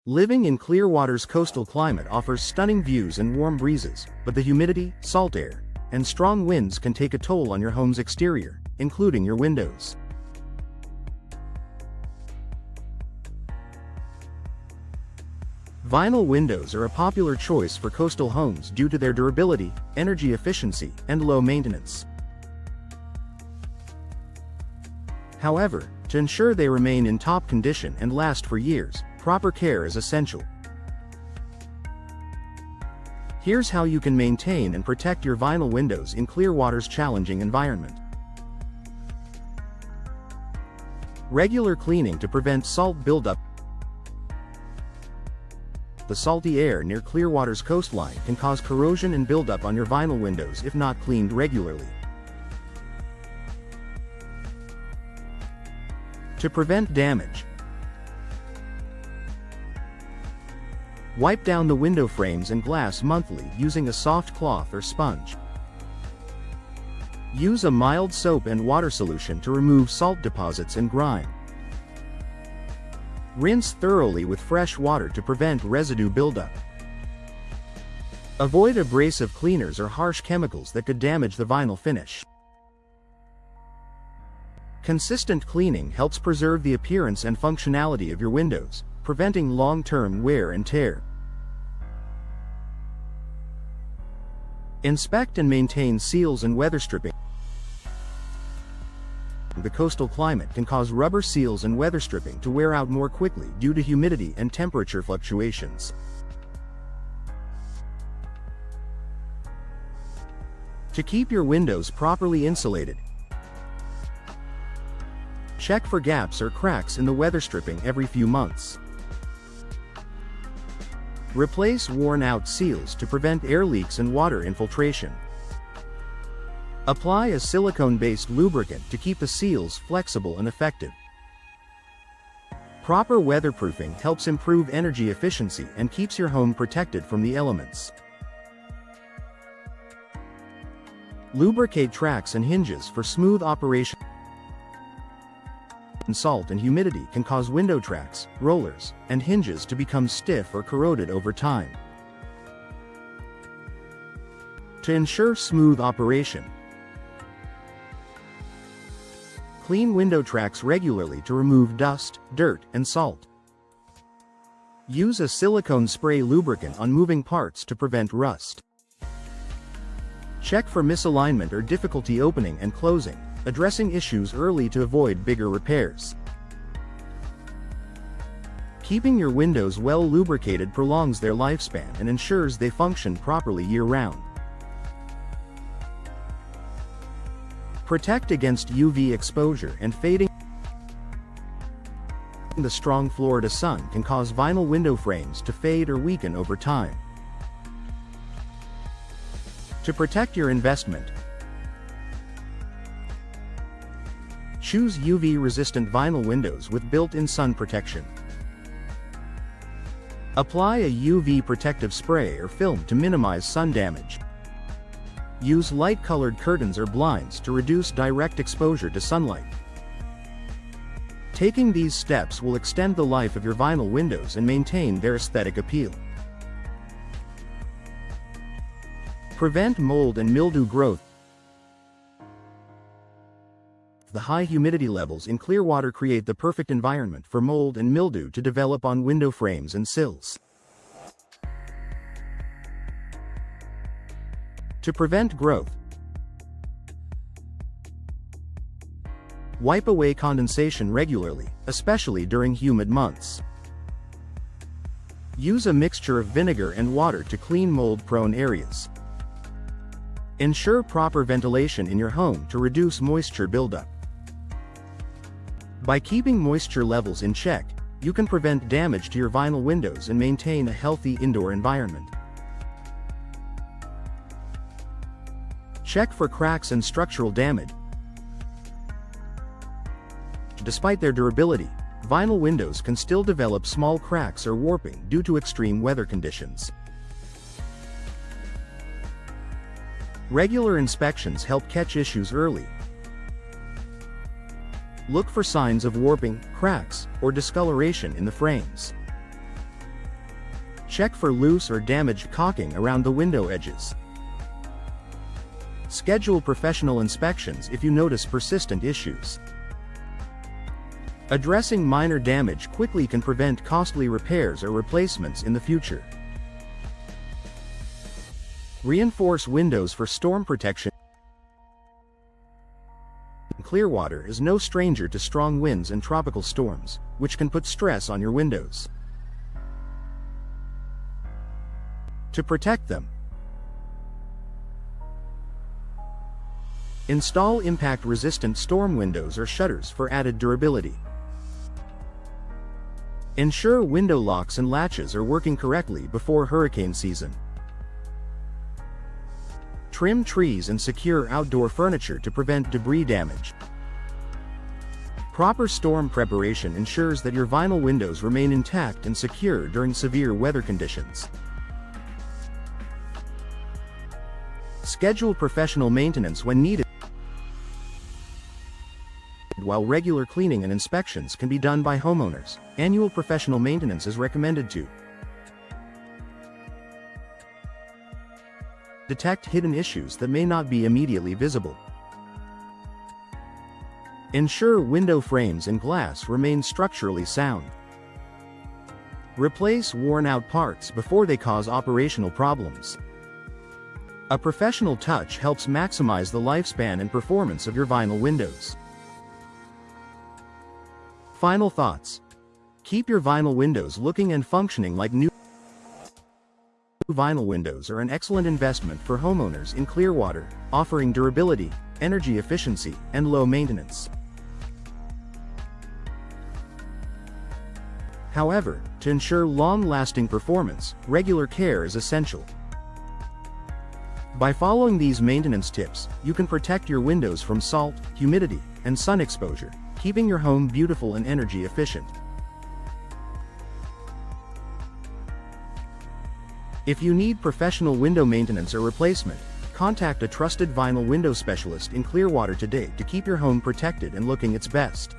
Living in Clearwater's coastal climate offers stunning views and warm breezes, but the humidity, salt air, and strong winds can take a toll on your home's exterior, including your windows. Vinyl windows are a popular choice for coastal homes due to their durability, energy efficiency, and low maintenance. However, to ensure they remain in top condition and last for years, proper care is essential. Here's how you can maintain and protect your vinyl windows in Clearwater's challenging environment. Regular cleaning to prevent salt buildup. The salty air near Clearwater's coastline can cause corrosion and buildup on your vinyl windows if not cleaned regularly. To prevent damage, wipe down the window frames and glass monthly using a soft cloth or sponge. Use a mild soap and water solution to remove salt deposits and grime. Rinse thoroughly with fresh water to prevent residue buildup. Avoid abrasive cleaners or harsh chemicals that could damage the vinyl finish. Consistent cleaning helps preserve the appearance and functionality of your windows, preventing long-term wear and tear. Inspect and maintain seals and weather stripping. The coastal climate can cause rubber seals and weather stripping to wear out more quickly due to humidity and temperature fluctuations. To keep your windows properly insulated, check for gaps or cracks in the weather stripping every few months. Replace worn-out seals to prevent air leaks and water infiltration. Apply a silicone-based lubricant to keep the seals flexible and effective. Proper weatherproofing helps improve energy efficiency and keeps your home protected from the elements. Lubricate tracks and hinges for smooth operation. Salt and humidity can cause window tracks, rollers, and hinges to become stiff or corroded over time. To ensure smooth operation, clean window tracks regularly to remove dust, dirt, and salt. Use a silicone spray lubricant on moving parts to prevent rust. Check for misalignment or difficulty opening and closing, addressing issues early to avoid bigger repairs. Keeping your windows well lubricated prolongs their lifespan and ensures they function properly year-round. Protect against UV exposure and fading. The strong Florida sun can cause vinyl window frames to fade or weaken over time. To protect your investment, choose UV-resistant vinyl windows with built-in sun protection. Apply a UV protective spray or film to minimize sun damage. Use light-colored curtains or blinds to reduce direct exposure to sunlight. Taking these steps will extend the life of your vinyl windows and maintain their aesthetic appeal. Prevent mold and mildew growth. The high humidity levels in Clearwater create the perfect environment for mold and mildew to develop on window frames and sills. To prevent growth, wipe away condensation regularly, especially during humid months. Use a mixture of vinegar and water to clean mold-prone areas. Ensure proper ventilation in your home to reduce moisture buildup. By keeping moisture levels in check, you can prevent damage to your vinyl windows and maintain a healthy indoor environment. Check for cracks and structural damage. Despite their durability, vinyl windows can still develop small cracks or warping due to extreme weather conditions. Regular inspections help catch issues early. Look for signs of warping, cracks, or discoloration in the frames. Check for loose or damaged caulking around the window edges. Schedule professional inspections if you notice persistent issues. Addressing minor damage quickly can prevent costly repairs or replacements in the future. Reinforce windows for storm protection. Clearwater is no stranger to strong winds and tropical storms, which can put stress on your windows. To protect them, install impact-resistant storm windows or shutters for added durability. Ensure window locks and latches are working correctly before hurricane season. Trim trees and secure outdoor furniture to prevent debris damage. Proper storm preparation ensures that your vinyl windows remain intact and secure during severe weather conditions. Schedule professional maintenance when needed, while regular cleaning and inspections can be done by homeowners. Annual professional maintenance is recommended to detect hidden issues that may not be immediately visible. Ensure window frames and glass remain structurally sound. Replace worn-out parts before they cause operational problems. A professional touch helps maximize the lifespan and performance of your vinyl windows. Final thoughts. Keep your vinyl windows looking and functioning like new. Vinyl windows are an excellent investment for homeowners in Clearwater, offering durability, energy efficiency, and low maintenance. However, to ensure long-lasting performance, regular care is essential. By following these maintenance tips, you can protect your windows from salt, humidity, and sun exposure, keeping your home beautiful and energy efficient. If you need professional window maintenance or replacement, contact a trusted vinyl window specialist in Clearwater today to keep your home protected and looking its best.